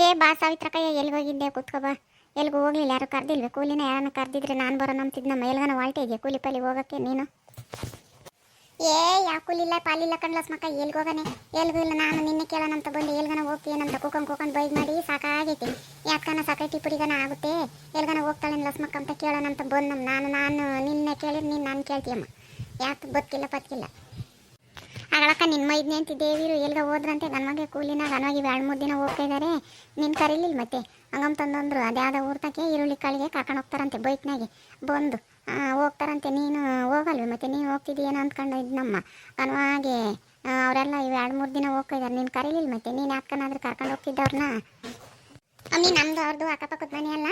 ಏ ಬಾ ಸಾವಿತ್ರಕ್ಕಯ್ಯ, ಎಲ್ಲಿಗೆ ಹೋಗಿದ್ದೆ? ಕೂತ್ಕೋ ಬಾ. ಎಲ್ಗೂ ಹೋಗ್ಲಿಲ್ಲ, ಯಾರು ಕರ್ದಿಲ್ವೇ? ಕೂಲಿನ ಯಾರನ್ನ ಕರ್ದಿದ್ರೆ ನಾನು ಬರೋಣ ಅಂತಿದ್ನಮ್ಮ. ಎಲ್ಗನ ವಾಲ್ಟೆ ಇದೆಯಾ ಕೂಲಿ ಪಾಲಿ ಹೋಗೋಕ್ಕೆ ನೀನು? ಏ ಯಾವ ಕೂಲಿಲ್ಲ ಪಾಲಿಲ್ಲ ಕಣ್ಲಸ್ ಮಕ್ಕ, ಎಲ್ಗೆ ಹೋಗಾನೆ? ಎಲ್ಗೂ ಇಲ್ಲ. ನಾನು ನಿನ್ನೆ ಕೇಳೋಣ ಅಂತ ಬಂದು ಎಲ್ಗನ ಹೋಗ್ತೀನಂತ ಕೂಕೊಂಡು ಬೈಕ್ ಮಾಡಿ ಸಾಕಾಗೈತಿ. ಯಾಕನ ಸಕೈಟಿ ಪುಡಿಗನ ಆಗುತ್ತೆ, ಎಲ್ಗನ ಹೋಗ್ತಾಳೆ ಲಸ್ ಮಕ್ಕ ಅಂತ ಕೇಳೋಣ ಅಂತ ಬಂದು ನಾನು ನಿನ್ನೆ ಕೇಳಿದ್ರೆ ನೀನು ನಾನು ಕೇಳ್ತೀಯಮ್ಮ. ಯಾಕೆ ಬದುಕಿಲ್ಲ ಪತ್ಕಿಲ್ಲ ಆಗಳಕ್ಕ ನಿನ್ನ ಮೈದ್ನೆ ಅಂತಿದ್ದೇವಿರು ಎಲ್ಗ ಹೋದ್ರಂತೆ ಗನ್ಮಗೆ ಕೂಲಿನ ಗನ್ವಾಗಿ 2-3 ದಿನ ಹೋಗ್ತಾ ಇದ್ದಾರೆ. ನಿನ್ನ ಕರೀಲಿಲ್ಲ ಮತ್ತೆ ಹಂಗಮ್ ತಂದಂದ್ರು. ಅದ್ಯಾವುದೋ ಊರ್ತಕ್ಕೆ ಈರುಳ್ಳಿ ಕಾಳಿಗೆ ಕರ್ಕೊಂಡು ಹೋಗ್ತಾರಂತೆ ಬೈಕ್ನಾಗೆ ಬಂದು ಹೋಗ್ತಾರಂತೆ. ನೀನು ಹೋಗಲ್ವಿ ಮತ್ತೆ? ನೀನು ಹೋಗ್ತಿದ್ದೀಯೇನೋ ಅಂದ್ಕೊಂಡು ಇದ್ನಮ್ಮ ಗನ್ವಾಗೆ. ಅವರೆಲ್ಲ 2-3 ದಿನ ಹೋಗ್ತಾ ಇದ್ದಾರೆ. ನೀನು ಕರೀಲಿಲ್ಲ ಮತ್ತೆ? ನೀನು ಯಾಕನಾದ್ರೂ ಕರ್ಕೊಂಡು ಹೋಗ್ತಿದ್ದವ್ರನ್ನ? ಅಮ್ಮಿ ನಮ್ದು ಅವ್ರದ್ದು ಅಕ್ಕಪಕ್ಕದ ಮನೆ ಅಲ್ಲ,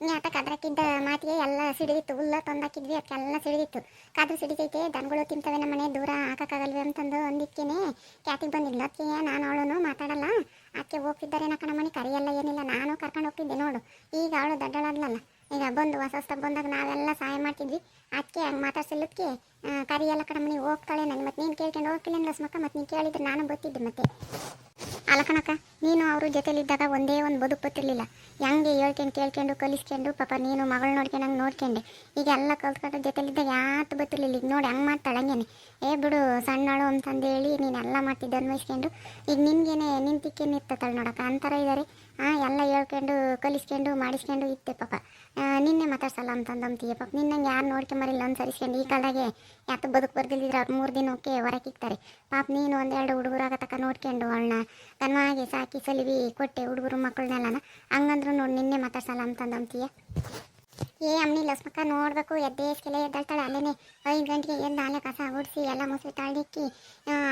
ಯಾತಕ್ಕೆ ಅದ್ರಕ್ಕಿದ್ದ ಮಾತಿಗೆ ಎಲ್ಲ ಸಿಡಿದಿತ್ತು. ಹುಲ್ಲ ತಂದಾಕಿದ್ವಿ, ಅದಕ್ಕೆಲ್ಲ ಸಿಡಿದಿತ್ತು. ಕಾದ್ರು ಸಿಡಿತೈತೆ, ದನಗಳು ತಿಂತವೆ ನಮ್ಮ ಮನೆ, ದೂರ ಹಾಕೋಕ್ಕಾಗಲ್ವಿ ಅಂತಂದು ಅಂದಿಕ್ಕೇನೆ ಕ್ಯಾತಿಗೆ ಬಂದಿಲ್ಲ. ಅದಕ್ಕೆ ನಾನು ಅವಳು ಮಾತಾಡಲ್ಲ, ಅದಕ್ಕೆ ಹೋಗ್ತಿದ್ದಾರೆ ನಕ್ಕ ನಮ್ಮ ಮನೆ ಕರಿಯಲ್ಲ ಏನಿಲ್ಲ. ನಾನು ಕರ್ಕೊಂಡು ಹೋಗ್ತಿದ್ದೆ ನೋಡು. ಈಗ ಅವಳು ದಡ್ಡಳಾದ್ಲಲ್ಲ, ಈಗ ಬಂದು ಹೊಸ ಬಂದಾಗ ನಾವೆಲ್ಲ ಸಹಾಯ ಮಾಡ್ತಿದ್ವಿ. ಅದಕ್ಕೆ ಹಂಗೆ ಮಾತಾಡ್ಸಿಲ್ಲದಕ್ಕೆ ಕರಿಯಲ್ಲ ಕಣ ಮನೆ ಹೋಗ್ತಾಳೆ. ನಾನು ಮತ್ತೆ ನೀನು ಕೇಳ್ಕೊಂಡು ಹೋಗ್ತಿಲ್ಲ ಲಸ್ಮಕ್ಕ, ಮತ್ತೆ ನೀನು ಕೇಳಿದ್ರೆ ನಾನು ಬರ್ತಿದ್ದೆ ಮತ್ತೆ. ಅಲಕನಕ್ಕ ನೀನು ಅವ್ರ ಜೊತೆಲಿದ್ದಾಗ ಒಂದೇ ಒಂದು ಬದುಕು ಗೊತ್ತಿರಲಿಲ್ಲ. ಹೆಂಗೆ ಕೇಳ್ಕೊಂಡು ಕಲಿಸ್ಕೊಂಡು ಪಾಪ ನೀನು ಮಗಳು ನೋಡ್ಕೊಂಡು ನೋಡ್ಕೊಂಡೆ. ಈಗ ಎಲ್ಲ ಕಲ್ತ್ಕೊಂಡು ಜೊತೆಲಿದ್ದಾಗ ಯಾತು ಗೊತ್ತಿರಲಿಲ್ಲ. ಈಗ ನೋಡಿ ಹಂಗೆ ಮಾಡ್ತಾಳೆ ಹಂಗೇನೆ. ಬಿಡು ಸಣ್ಣಳು ಅಂತಂದೇಳಿ ನೀನೆಲ್ಲ ಮಾಡ್ತಿದ್ದೆ ಅನ್ವಯಿಸ್ಕೊಂಡು. ಈಗ ನಿನ್ಗೇನೆ ನಿಂತಿಕ್ಕೇನು ಇರ್ತತಾಳೆ ನೋಡಕ್ಕ, ಅಂತರ ಇದ್ದಾರೆ. ಎಲ್ಲ ಹೇಳ್ಕೊಂಡು ಕಲಿಸ್ಕೊಂಡು ಮಾಡಿಸ್ಕೊಂಡು ಇತ್ತೆ ಪಾಪ. ನಿನ್ನೆ ಮಾತಾಡ್ಸಲ್ಲ ಅಂತಂದಂತೀಯ ಪಾಪ. ನಿನ್ನಂಗೆ ಯಾರು ನೋಡ್ಕೊಂಬರಿಲ್ಲ ಅನ್ಸರಿಸ್ಕೊಂಡು. ಈ ಕಾಲದಾಗೆ ಯಾಕೆ ಬದುಕು ಬರ್ದಿಲ್ದಿದ್ರೆ ಅವ್ರು 3 ದಿನಕ್ಕೆ ಹೊರಕಿಕ್ತಾರೆ ಪಾಪ. ನೀನು 1-2 ಹುಡುಗರು ಆಗತಕ್ಕ ನೋಡ್ಕೊಂಡು ಅವಳನ್ನ ಕನ್ವಾಗಿ ಸಾಕಿ ಸಲಿವಿ ಕೊಟ್ಟೆ ಹುಡುಗರು ಮಕ್ಕಳನ್ನೆಲ್ಲನ. ಹಂಗಂದ್ರು ನೋಡಿ ನಿನ್ನೆ ಮಾತಾಡ್ಸಲ್ಲ ಅಂತಂದಂತೀಯ. ಅಮ್ಮನಿ ಲಸ್ಮಕ್ಕ ನೋಡಬೇಕು. ಎದ್ದೇಸ್ಕೆಲೆ ಎದ್ದಾಳ್ತಾಳೆ ಅಲ್ಲೇನೆ. 5 ಗಂಟೆಗೆ ಎದ್ದು ಆಲೆ ಕಸ ಗುಡಿಸಿ ಎಲ್ಲ ಮುಸುರಿ ತಾಳಿಕ್ಕಿ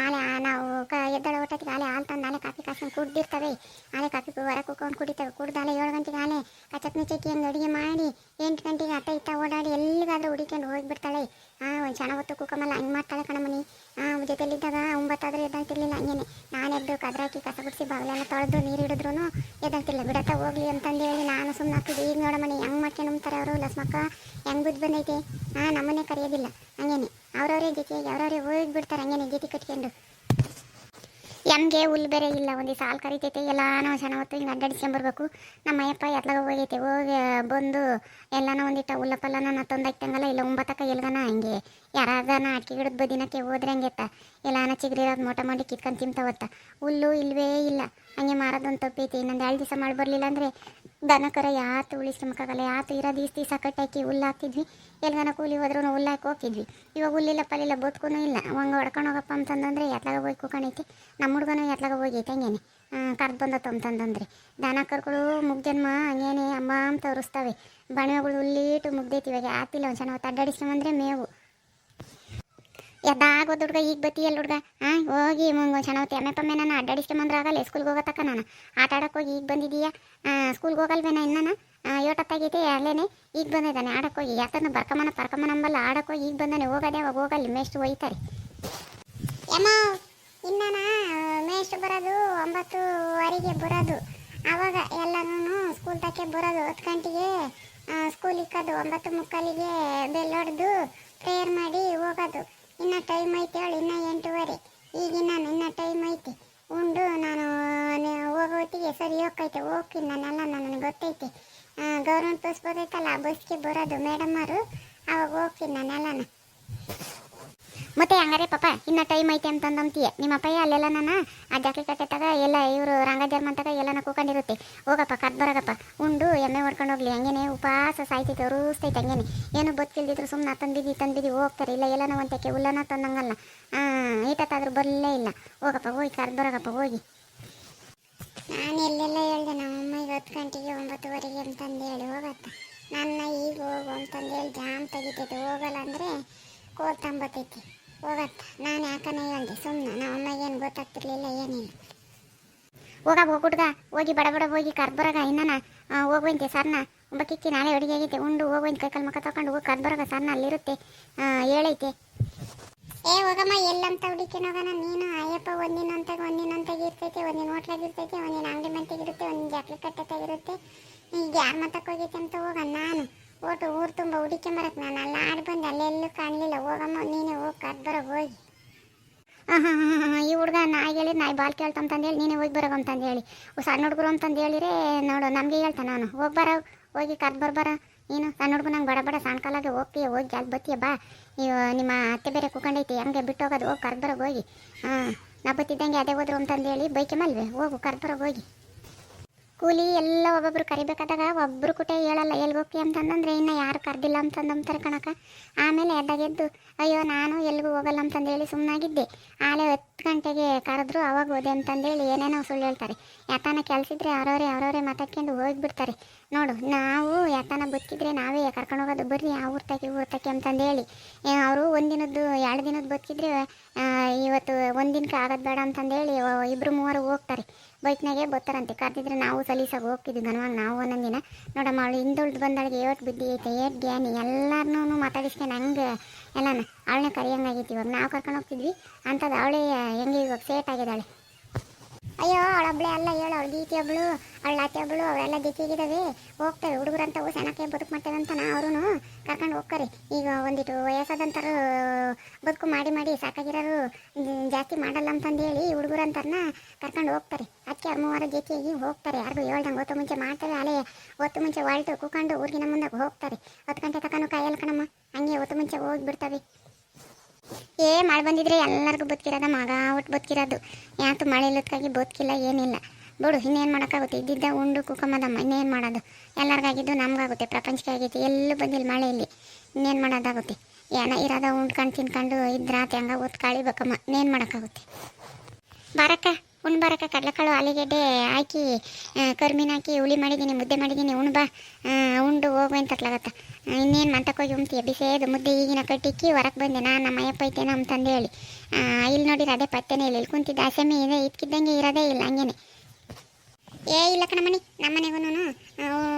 ಆಲೆ ನಾವು ಎದ್ದಾಳೆ ಒಟ್ಟತ್ತಿಗೆ ಆಲೆ ಹಾಲು ತಂದು ಆಲೆ ಕಾಫಿ ಕಾಸ್ಕೊಂಡು ಕುಡ್ದಿರ್ತವೆ. ಆಲೆ ಕಾಫಿ ಹೊರ ಕುತ್ಕೊಂಡು ಕುಡಿತವೆ. ಕುಡ್ದಾಲೆ 7 ಗಂಟೆಗೆ ಆಲೆ ಕಚಕ್ನಿ ಚಕ್ಕಿ ಹಂಗೆ ಅಡುಗೆ ಮಾಡಿ 8 ಗಂಟೆಗೆ ಅತ್ತ ಇತ್ತ ಓಡಾಡಿ ಎಲ್ಲಿಗಾದ್ರೂ ಹುಡಿಕೊಂಡು ಹೋಗಿಬಿಡ್ತಾಳೆ. ಒಂದು ಕ್ಷಣ ಹೊತ್ತು ಕುಕ್ಕಮಲ್ಲ ಹಂಗೆ ಮಾಡ್ತಾಳೆ ಕಣಮನಿ. ಜೊತೆಲಿದ್ದಾಗ 9 ಆದರೂ ಎದ್ದಾಳ್ತಿರ್ಲಿಲ್ಲ. ಹಂಗೇನೆ ನಾನು ಎದ್ದು ಕದ್ರಾಕಿ ಕಸ ಗುಡಿಸಿ ಬಾಗಿಲೆಲ್ಲ ತೊಳೆದು ನೀರು ಹಿಡಿದ್ರು ಎದ್ದಾಳ್ತಿರ್ಲಿಲ್ಲ. ಬಿಡತ್ತ ಹೋಗ್ಲಿ ಅಂತಂದೇಳಿ ನಾನು ಸುಮ್ಮನೆ ಆಗ್ತಿದ್ದೆ. ಈಗ ನೋಡಮನಿ ಹೆಂಗೆ ಮಾಡ್ಕೊಂಡು ನಂಬ್ತಾರೆ ಅವರು ಲಸ್ಮಕ್ಕ. ಹೆಂಗೆ ಬುದ್ಧಿ ಬಂದೈತೆ. ನಮ್ಮನ್ನೇ ಕರೆಯೋದಿಲ್ಲ ಹಂಗೇನೆ. ಅವ್ರವರೇ ಜೊತೆಗೆ ಅವ್ರವರೇ ಹೋಗಿಬಿಡ್ತಾರೆ ಹಂಗೇನೆ ಜೊತೆ ಕಟ್ಕೊಂಡು. ಹೆಂಗೆ ಹುಲ್ಲು ಬೇರೆ ಇಲ್ಲ, ಒಂದು ಸಾಲು ಕರಿತೈತೆ. ಎಲ್ಲಾನು ಕ್ಷಣ ಹೊತ್ತು ಹಿಂಗೆ ಅಡ್ಡಾಡಿಸ್ಕೊಂಬರ್ಬೇಕು. ನಮ್ಮ ಅಯ್ಯಪ್ಪ ಎತ್ಲಾಗ ಹೋಗೈತೆ. ಹೋಗಿ ಬಂದು ಎಲ್ಲಾನ ಒಂದಿಟ್ಟ ಹುಲ್ಲಪ್ಪಲ್ಲನ ತಂದಾಕ್ತಂಗಲ್ಲ. ಇಲ್ಲ 9 ಎಲ್ಗನ ಹಂಗೆ ಯಾರಾದನ ಅಡಿಕೆ ಗಿಡದ ಬದಿನಕ್ಕೆ ಹೋದ್ರೆ ಹಂಗೆ ಎತ್ತ ಎಲ್ಲಾನ ಚಿಗ್ರಿರೋದು ಮೋಟ ಮಾಡಿ ಕಿತ್ಕೊಂಡು ತಿಂತಾವತ್ತ. ಹುಲ್ಲು ಇಲ್ವೇ ಇಲ್ಲ. ಹಂಗೆ ಮಾರೋದೊಂದು ತಪ್ಪೈತಿ. ಇನ್ನೊಂದು 2 ದಿವಸ ಮಾಡಿ ಬರಲಿಲ್ಲ ಅಂದರೆ ದನ ಕರ ಯಾತು ಉಳಿಸ್ಕೊಂಬಕ್ಕಾಗಲ್ಲ. ಯಾತು ಇರೋದು ದಿವಸ ಕಟ್ಟಾಕಿ ಹುಲ್ಲು ಹಾಕ್ತಿದ್ವಿ. ಎಲ್ಗನ ಕೂಲಿ ಹೋದ್ರೂ ಹುಲ್ಲು ಹಾಕಿ ಹೋಗ್ತಿದ್ವಿ. ಇವಾಗ ಹುಲ್ಲಿಲ್ಲ ಪಲ್ಲಿಲ್ಲ ಬದುಕೂ ಇಲ್ಲ. ಹಂಗೆ ಹೊಡ್ಕೊಂಡು ಹೋಗಪ್ಪ ಅಂತಂದ್ರೆ ಎತ್ಲಾಗ ಹೋಗಿ ಕೂಕಣೈತಿ. ನಮ್ಮ ಹುಡುಗನೂ ಎತ್ಲಾಗ ಹೋಗೈತೆ ಹಂಗೇನೆ. ಕರ್ದು ಬಂದತ್ತು ಅಂತಂದ್ರೆ ದನ ಕರ್ಗಳು ಮುಗ್ಜನ್ಮ ಹಂಗೇನೆ ಅಮ್ಮ ಅಂತ ತೋರಿಸ್ತವೆ. ಬಣವೆಗಳು ಹುಲ್ಲಿಟ್ಟು ಮುಗ್ದೈತಿ. ಇವಾಗ ಆತಿಲ್ಲ ಒಂದು ಚೆನ್ನಾಗಿ ಅಡ್ಡಾಡಿಸ್ಕೊಂಬಂದ್ರೆ ಮೇವು ಎದ್ದಾಗೋದು ಹುಡುಗ. ಈಗ ಬತ್ತೀಯಲ್ಲ ಹುಡುಗ ಹೋಗಿ ಚೆನ್ನಾಗಿ ಎಮ್ಮೆ ನಾನು ಅಡ್ಡಾಡಿಸ್ಕೊಂಬಂದ್ರೆ ಆಗಲ್ಲ. ಸ್ಕೂಲ್ಗೆ ಹೋಗತ್ತಕ್ಕ ನಾನು ಆಟ ಆಡೋಕೆ ಹೋಗಿ ಈಗ ಬಂದಿದ್ದೀಯಾ. ಸ್ಕೂಲ್ಗೆ ಹೋಗಲ್ವೇನ ಇನ್ನೂ? ಯೋಟತ್ತಾಗೈತೆ ಅಲ್ಲೇನೆ. ಈಗ ಬಂದಿದ್ದಾನೆ ಆಡಕ್ಕೆ ಹೋಗಿ. ಯಾಕಂದ್ರೆ ಪರ್ಕಮ್ಮನ ಅಂಬಲ್ಲ ಆಡಕ್ಕೆ ಹೋಗಿ ಈಗ ಬಂದಾನೆ. ಹೋಗೋದೇ ಅವಾಗ ಹೋಗಲ್ಲ, ಮೇಷ್ಟು ಒಯ್ತಾರೆ. ಯಮ್ಮ ಇನ್ನ ಮೇಷ್ಟು ಬರೋದು 9:15 ಬರೋದು. ಆವಾಗ ಎಲ್ಲನೂ ಸ್ಕೂಲ್ ತಕ್ಕೆ ಬರೋದು. 10 ಗಂಟೆಗೆ ಸ್ಕೂಲ್ ಇಕ್ಕೋದು. 9:45ಗೆ ಬೆಲ್ ಹೊಡೆದು ಪ್ರೇಯರ್ ಮಾಡಿ ಹೋಗೋದು. ಇನ್ನು ಟೈಮ್ ಐತೆ ಹೇಳಿ, ಇನ್ನು 8:15. ಈಗಿನ ಇನ್ನು ಟೈಮ್ ಐತೆ. ಉಂಡು ನಾನು ಹೋಗೋ ಹೊತ್ತಿಗೆ ಸರಿ ಹೋಗ್ತೈತೆ. ಹೋಗ್ತೀನಿ ನಾನೆಲ್ಲ ನನಗೆ ಗೊತ್ತೈತೆ. ಗೌರ್ಮೆಂಟ್ ಬಸ್ ಬರ್ತೈತಲ್ಲ ಆ ಬಸ್ಗೆ ಬರೋದು ಮೇಡಮ್ಮರು. ಅವಾಗ ಹೋಗ್ತೀನಿ ನಾನೆಲ್ಲನ. ಮತ್ತೆ ಹಂಗಾರೆ ಪಾಪ ಇನ್ನು ಟೈಮ್ ಐತೆ ಅಂತಂದಂತೀಯ. ನಿಮ್ಮ ಅಪ್ಪಯ್ಯ ಅಲ್ಲೆಲ್ಲ ನಾನು ಆ ಜಾಕಿ ಕಟ್ಟೆತಾಗ ಎಲ್ಲ ಇವರು ರಂಗಜರ್ಮಂತಾಗ ಎಲ್ಲನ ಕೂಕೊಂಡಿರುತ್ತೆ. ಹೋಗಪ್ಪ ಕದ್ದು ಬರೋಗಪ್ಪ. ಉಂಡು ಎಮ್ಮೆ ಹೊಡ್ಕೊಂಡು ಹೋಗ್ಲಿ. ಹಂಗೇನೆ ಉಪವಾಸ ಸಾಯ್ತೈತೆ, ರುಸ್ತೈತೆ ಹಂಗೇನೆ. ಏನು ಬದುಕಿಲ್ದಿದ್ರು ಸುಮ್ಮನೆ ತಂದಿದ್ದು ಹೋಗ್ತಾರೆ. ಇಲ್ಲ ಎಲ್ಲನೋ ಒಂತಕ್ಕೆ ಹುಲ್ಲನ ತಂದಂಗಲ್ಲ. ಈಟತ್ತಾದ್ರೂ ಬರಲೇ ಇಲ್ಲ. ಹೋಗಪ್ಪ ಹೋಗಿ ಕರ್ದು ಬರೋಗಪ್ಪ ಹೋಗಿ. ನಾನು ಎಲ್ಲೆಲ್ಲ ಹೇಳ್ದೆ ನಮ್ಮಮ್ಮಗೆ 10 ಗಂಟೆಗೆ 9:15 ಅಂತಂದು ಹೇಳಿ ಹೋಗತ್ತ. ನನ್ನ ಈಗ ಹೋಗು ಅಂತಂದೇಳಿ ಜಾಮ್ ತೆಗಿತೈತೆ. ಹೋಗಲ್ಲ ಅಂದರೆ ಕೋಲ್ ತಂಬತ್ತೈತಿ. ಹೋಗತ್ತ. ನಾನು ಯಾಕನ ಹೇಳ್ದೆ ಸುಮ್ಮನೆ. ನಮ್ಮಮ್ಮಗೆ ಗೊತ್ತಾಗ್ತಿರ್ಲಿಲ್ಲ ಏನಿಲ್ಲ. ಹೋಗುಡ್ಗ ಹೋಗಿ ಬಡ ಹೋಗಿ ಕರ್ದು ಬರೋಗ. ಇನ್ನನ ಹೋಗುವಂತೆ ಸರ್ನ ಒಬ್ಬಕ್ಕಿಕ್ಕಿ ನಾಳೆ ಅಡುಗೆ ಆಗೈತೆ. ಉಂಡು ಹೋಗುವಂತೆ ಕೈಕಲ್ ಮಕ್ಕ ತಗೊಂಡು ಹೋಗಿ ಕರ್ದು ಬರೋಗ. ಸರ್ನ ಅಲ್ಲಿರುತ್ತೆ ಹೇಳೈತೆ. ಹೋಗಮ್ಮ ಎಲ್ಲಂತ ಹುಡುಕಿನ ಹೋಗೋಣ. ನೀನು ಅಯ್ಯಪ್ಪ ಒಂದಿನಂತಾಗ ಇರ್ತೈತೆ. ಒಂದಿನ ಹೋಟ್ಲಾಗಿರ್ತೈತೆ, ಒಂದಿನ ಅಂಗಡಿ ಮಂತೆಗಿರುತ್ತೆ, ಒಂದಿನ ಜಾಕ್ಲಿ ಕಟ್ಟೆತಾಗಿರುತ್ತೆ. ಈಗ ಯಾರು ಮತ್ತಕ್ಕೆ ಹೋಗೈತೆ ಅಂತ ಹೋಗೋಣ. ನಾನು ಊರು ತುಂಬ ಹುಡುಕೊಂಬರಕ್ಕೆ ನಾನು ಅಲ್ಲಿ ಆಡಿ ಬಂದು ಅಲ್ಲೆಲ್ಲೂ ಕಾಣಲಿಲ್ಲ. ಹೋಗಮ್ಮ ನೀನೇ ಹೋಗಿ ಕರ್ದು ಬರೋ ಹೋಗಿ. ಹಾಂ ಹಾಂ ಹಾಂ ಹಾಂ ಈ ಹುಡುಗ ನಾಯಿ ಹೇಳಿದ್ ನಾಯಿ ಬಾಲ್ ಕೇಳ್ತಂತಂದೇಳಿ ನೀನೇ ಹೋಗಿ ಬರೋ ಅಂತಂದು ಹೇಳಿ ಸಣ್ಣ ಹುಡುಗರು ಅಂತಂದು ಹೇಳಿದ್ರೆ ನೋಡು ನಮಗೆ ಹೇಳ್ತಾನೆ ಅವನು ಹೋಗಿ ಬರೋ ಹೋಗಿ ಕರ್ದು ಬರ್ಬಾರ ನೀನು ಸಣ್ಣ ಹುಡುಗ ನಂಗೆ ಬಡ ಬಡ ಸಣ್ಣ ಕಾಲಾಗೆ ಹೋಗ್ತೀಯ ಹೋಗಿ ಜಲ್ದಿ ಬತ್ತೀಯ ಬಾ ನೀವು ನಿಮ್ಮ ಅತ್ತೆ ಬೇರೆ ಕುಕೊಂಡೈತಿ ಹಂಗೆ ಬಿಟ್ಟು ಹೋಗೋದು ಹೋಗಿ ಕರ್ದು ಬರೋಗೆ ಹೋಗಿ ಹಾಂ ನಾ ಬತ್ತಿದ್ದಂಗೆ ಅದೇ ಹೋದ್ರು ಅಂತಂದು ಹೇಳಿ ಬೈಕೆ ಮಲ್ವೆ ಹೋಗು ಕರ್ದು ಬರೋಗೆ ಹೋಗಿ ಕೂಲಿ ಎಲ್ಲ ಒಬ್ಬೊಬ್ರು ಕರಿಬೇಕಾದಾಗ ಒಬ್ಬರು ಕುಟೆ ಹೇಳಲ್ಲ ಎಲ್ಲಿ ಹೋಗ್ತಿ ಅಂತಂದ್ರೆ ಇನ್ನು ಯಾರು ಕರ್ದಿಲ್ಲ ಅಂತಂದಂತಾರೆ ಕಣಕ ಆಮೇಲೆ ಎದ್ದಾಗೆದ್ದು ಅಯ್ಯೋ ನಾನು ಎಲ್ಲಿಗೂ ಹೋಗಲ್ಲ ಅಂತಂದೇಳಿ ಸುಮ್ಮನಾಗಿದ್ದೆ ಆಲೆ 10 ಗಂಟೆಗೆ ಕರೆದ್ರು ಅವಾಗ ಹೋದೆ ಅಂತಂದೇಳಿ ಏನೇನೋ ಸುಳ್ಳು ಹೇಳ್ತಾರೆ ಯಾತನ ಕೆಲಸಿದ್ರೆ ಅವ್ರವರೇ ಮಾತಾಡ್ಕೊಂಡು ಹೋಗಿಬಿಡ್ತಾರೆ ನೋಡು ನಾವು ಯಾತನ ಬದುಕಿದ್ರೆ ನಾವೇ ಕರ್ಕೊಂಡು ಹೋಗೋದು ಬರ್ರಿ ಆ ಊರ್ತಕ್ಕೆ ಅಂತಂದೇಳಿ ಅವರು ಒಂದಿನದ್ದು 2 ದಿನದ್ದು ಬದುಕಿದ್ರೆ ಇವತ್ತು ಒಂದಿನಕ್ಕೆ ಆಗೋದು ಬೇಡ ಅಂತಂದೇಳಿ 2-3 ಹೋಗ್ತಾರೆ ಬೈಕ್ನಾಗೆ ಬರ್ತಾರಂತೆ ಕರೆದಿದ್ರೆ ನಾವು ಸಲೀಸಾಗಿ ಹೋಗ್ತಿದ್ವಿ ಗನವಾಗ ನಾವು ಒಂದೊಂದಿನ ನೋಡಮ್ಮ ಅವಳು ಹಿಂದುಳ್ದು ಬಂದಳಿಗೆ ಏಟ್ ಬುದ್ಧಿ ಐತೆ ಏಟ್ ಜ್ಞಾನಿ ಎಲ್ಲರನ್ನೂ ಮಾತಾಡಿಸ್ಕೊಂಡು ಹಂಗೆ ಎಲ್ಲನ ಅವಳನ್ನ ಕರಿಯಂಗಾಗೈತಿ ಇವಾಗ ನಾವು ಕರ್ಕೊಂಡು ಹೋಗ್ತಿದ್ವಿ ಅಂಥದ್ದು ಅವಳೇ ಹೆಂಗೆ ಇವಾಗ ಸೇಟ್ ಆಗಿದ್ದಾಳೆ ಅಯ್ಯೋ ಅವಳೊಬ್ಳೆ ಅಲ್ಲ ಹೇಳು ಅವಳು ಗೀತಿ ಒಬ್ಳು ಅವಳು ಲಾತಿ ಒಬ್ಳು ಅವರೆಲ್ಲ ಜೊತೆಗಿದ್ದಾವೆ ಹೋಗ್ತಾರೆ ಹುಡುಗರಂತವು ಸಣ್ಣಕ್ಕೆ ಬದುಕು ಮಾಡ್ತೇವೆ ಅಂತ ಅವರು ಕರ್ಕೊಂಡು ಹೋಗ್ತಾರೆ ಈಗ ಒಂದಿಟ್ಟು ವಯಸ್ಸಾದಂಥರು ಬದುಕು ಮಾಡಿ ಸಾಕಾಗಿರೋರು ಜಾಸ್ತಿ ಮಾಡಲ್ಲ ಅಂತಂದೇಳಿ ಹುಡುಗರಂತಾರನ್ನ ಕರ್ಕೊಂಡು ಹೋಗ್ತಾರೆ ಅದಕ್ಕೆ 3 ಜೊತೆಯಾಗಿ ಹೋಗ್ತಾರೆ ಯಾರಿಗೂ ಹೇಳ್ದಂಗೆ ಹೊತ್ತು ಮುಂಚೆ ಮಾಡ್ತಾರೆ ಅಲ್ಲೇ ಹೊತ್ತು ಮುಂಚೆ ಹೊಲ್ಟು ಕೂಕೊಂಡು ಊರಿಗಿನ ಮುಂದೆ ಹೋಗ್ತಾರೆ 10 ಗಂಟೆ ತನಕ ಕಾಯಲ್ಲ ಕಣಮ್ಮ ಹಂಗೆ ಹೊತ್ತು ಮುಂಚೆ ಹೋಗಿಬಿಡ್ತವೆ ಮಳೆ ಬಂದಿದ್ರೆ ಎಲ್ಲರಿಗೂ ಬದುಕಿರೋದ ಮಗ ಒಟ್ಟು ಬದುಕಿರೋದು ಯಾತು ಮಳೆ ಇಲ್ಲದಕ್ಕಾಗಿ ಬದುಕಿಲ್ಲ ಏನಿಲ್ಲ ಬಿಡು ಇನ್ನೇನು ಮಾಡೋಕ್ಕಾಗುತ್ತೆ ಇದ್ದಿದ್ದ ಉಂಡು ಕುಕ್ಕಮ್ಮದಮ್ಮ ಇನ್ನೇನು ಮಾಡೋದು ಎಲ್ಲರಿಗಾಗಿದ್ದು ನಮಗಾಗುತ್ತೆ ಪ್ರಪಂಚಕ್ಕೆ ಆಗೈತಿ ಎಲ್ಲೂ ಬಂದಿಲ್ಲ ಮಳೆಯಲ್ಲಿ ಇನ್ನೇನು ಮಾಡೋದಾಗುತ್ತೆ ಇರೋದ ಉಂಡ್ಕೊಂಡು ತಿನ್ಕೊಂಡು ಇದ್ರಾತ್ ಹೆಂಗ ಓದ್ ಕಾಳಿಬೇಕಮ್ಮ ಇನ್ನೇನು ಮಾಡೋಕ್ಕಾಗುತ್ತೆ ಬಾರಕ್ಕ ಬರಕ್ಕ ಕಡಲೆಕಾಳು ಆಲೂಗೆಡ್ಡೆ ಹಾಕಿ ಕರ್ಮೀನು ಹಾಕಿ ಹುಳಿ ಮಾಡಿದ್ದೀನಿ ಮುದ್ದೆ ಮಾಡಿದ್ದೀನಿ ಬಾ ಉಂಡು ಹೋಗು ಅಂತಕ್ಲಾಗತ್ತ ಇನ್ನೇನು ಮಂತಕ್ಕೋಗಿ ಉಣ್ತೀಯ ಬಿಸಿದು ಮುದ್ದೆ ಈಗಿನ ಕಟ್ಟಿಕ್ಕಿ ಹೊರಗೆ ಬಂದೆ ನಮ್ಮ ಅಯ್ಯಪ್ಪ ಐತೇನೋ ಅಂತಂದೇಳಿ ಇಲ್ಲಿ ನೋಡಿರ ಅದೇ ಪತ್ತೆನೇ ಇಲ್ಲ ಇಲ್ಲಿ ಕುಂತಿದ್ದ ಅಸೆಮೆ ಇದೆ ಇದ್ಕಿದ್ದಂಗೆ ಇರೋದೇ ಇಲ್ಲ ಹಂಗೇನೆ ಇಲ್ಲ ಕಣಮಣಿ ನಮ್ಮನೆಗೂ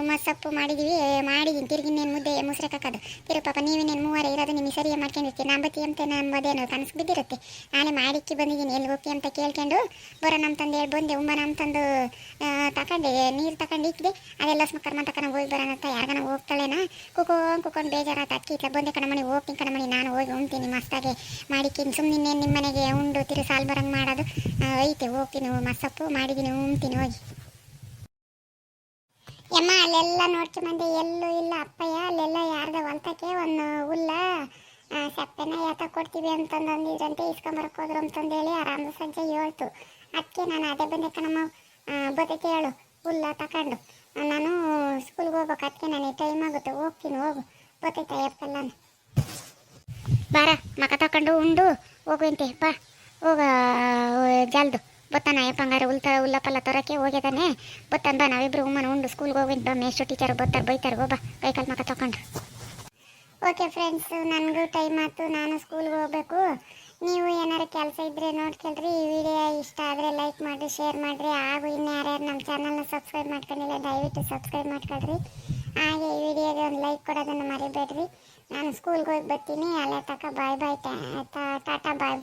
ಮಸ್ಸಪ್ಪು ಮಾಡಿದ್ದೀನಿ ತಿರುಗಿನ್ನೇನು ಮುದ್ದೆ ಮುಸ್ರೆ ಹಾಕೋದು ತಿರು ಪಾಪ ನೀವೇನೇನು 3 ಇರೋದು ನಿಮಗೆ ಸರಿಯಾಗಿ ಮಾಡ್ಕೊಂಡಿರ್ತೀವಿ ನಂಬತ್ತಿ ಅಂತ ನಂಬದೇನೋ ಕನಸು ಬಿದ್ದಿರುತ್ತೆ ನಾಳೆ ಮಾಡಿಕ್ಕಿ ಬಂದಿದ್ದೀನಿ ಎಲ್ಲಿ ಹೋಗ್ತಿ ಅಂತ ಕೇಳ್ಕೊಂಡು ಬರೋಣ ಅಂತಂದು ಹೇಳಿ ಬಂದೆ ಉಂಬನ ಅಂತಂದು ತಗೊಂಡೆ ನೀರು ತಗೊಂಡು ಇಕ್ಕಿದೆ ಅದೆಲ್ಲ ಕರ್ಮ ತಕೊಂಡು ಹೋಗಿ ಬರೋಣ ಅಂತ ಯಾರಿಗಾನ ಹೋಗ್ತಾಳೇನ ಕುಕೊಂಡು ಬೇಜಾರಾತ ಅಕ್ಕಿ ಇಟ್ಲ ಬಂದೆ ಕಣಮಣಿ ಹೋಗ್ತೀನಿ ಕಣಮಣಿ ನಾನು ಹೋಗಿ ಉಣ್ತೀನಿ ಮಸ್ತಾಗೆ ಮಾಡಿಕ್ಕಿನಿ ಸುಮ್ಮನೆ ನಿಮ್ಮ ಮನೆಗೆ ಉಂಡು ತಿರು ಸಾಲು ಬರಂಗೆ ಮಾಡೋದು ಐತೆ ಹೋಗ್ತೀನಿ ಮಸ್ಸಪ್ಪು ಮಾಡಿದ್ದೀನಿ ಉಣ್ತೀನಿ ಹೋಗಿ ಯಮ್ಮ ಅಲ್ಲೆಲ್ಲ ನೋಡ್ಕೊಂಬಂದೆ ಎಲ್ಲೂ ಇಲ್ಲ ಅಪ್ಪಯ್ಯ ಅಲ್ಲೆಲ್ಲ ಯಾರ್ದ ಹೊಲ್ತಕ್ಕೆ ಒಂದು ಹುಲ್ಲ ಸಪ್ಪೆನ ಯಾತ ಕೊಡ್ತೀವಿ ಅಂತಂದಿದ್ರಂತೆ ಇಸ್ಕೊಂಬರಕ್ಕೆ ಹೋದ್ರು ಅಂತಂದೇಳಿ ಆರಾಮ ಸಂಜೆ ಹೇಳ್ತು ಅದಕ್ಕೆ ನಾನು ಅದೇ ಬಂದೆ ಕಣಮ್ಮ ಬತ್ತೈತೆ ಹೇಳು ಹುಲ್ಲ ತಗೊಂಡು ನಾನು ಸ್ಕೂಲ್ಗೆ ಹೋಗ್ಬೇಕು ಅದಕ್ಕೆ ನನಗೆ ಟೈಮ್ ಆಗುತ್ತೆ ಹೋಗ್ತೀನಿ ಹೋಗು ಬತ್ತೈತೆ ಅಯ್ಯಪ್ಪಲ್ಲ ಬಾರ ಮಕ ತಗೊಂಡು ಉಂಡು ಹೋಗುವಂತೆ ಬಾ ಹೋಗ ಜಲ್ದು ಬತ್ತಾನ ಅಯ್ಯಪ್ಪಂಗಾರೆ ಉಲ್ಲಪ್ಪಲ್ಲ ತರೋಕ್ಕೆ ಹೋಗಿದ್ದಾನೆ ಬತ್ತಾನ ಬಾ ನಾವಿಬ್ರು ಉಂಡು ಸ್ಕೂಲ್ಗೆ ಹೋಗಿ ಬಾ ಮೇಷ್ಟ್ರು ಟೀಚರ್ ಬೈತಾರೆ ಹೋಗ್ಬಾ ಕೈಕಾಲು ಮಕ ತಗೊಂಡು ಓಕೆ ಫ್ರೆಂಡ್ಸ್ ನನಗೂ ಟೈಮ್ ಆಯ್ತು ನಾನು ಸ್ಕೂಲ್ಗೆ ಹೋಗ್ಬೇಕು ನೀವು ಏನಾರು ಕೆಲಸ ಇದ್ದರೆ ನೋಡ್ಕೊಳ್ರಿ ಈ ವಿಡಿಯೋ ಇಷ್ಟ ಆದರೆ ಲೈಕ್ ಮಾಡಿರಿ ಶೇರ್ ಮಾಡಿರಿ ಹಾಗೂ ಇನ್ನು ಯಾರ್ಯಾರು ನಮ್ಮ ಚಾನಲ್ನ ಸಬ್ಸ್ಕ್ರೈಬ್ ಮಾಡ್ಕೊಂಡಿಲ್ಲ ದಯವಿಟ್ಟು ಸಬ್ಸ್ಕ್ರೈಬ್ ಮಾಡ್ಕೊಳ್ರಿ ಹಾಗೆ ಈ ವಿಡಿಯೋಗೆ ಒಂದು ಲೈಕ್ ಕೊಡೋದನ್ನು ಮರಿಬೇಡ್ರಿ ನಾನು ಸ್ಕೂಲ್ಗೆ ಹೋಗಿ ಬರ್ತೀನಿ ಅಲ್ಲೇ ತಕ ಬಾಯ್ ಟಾಟಾ ಬಾಯ್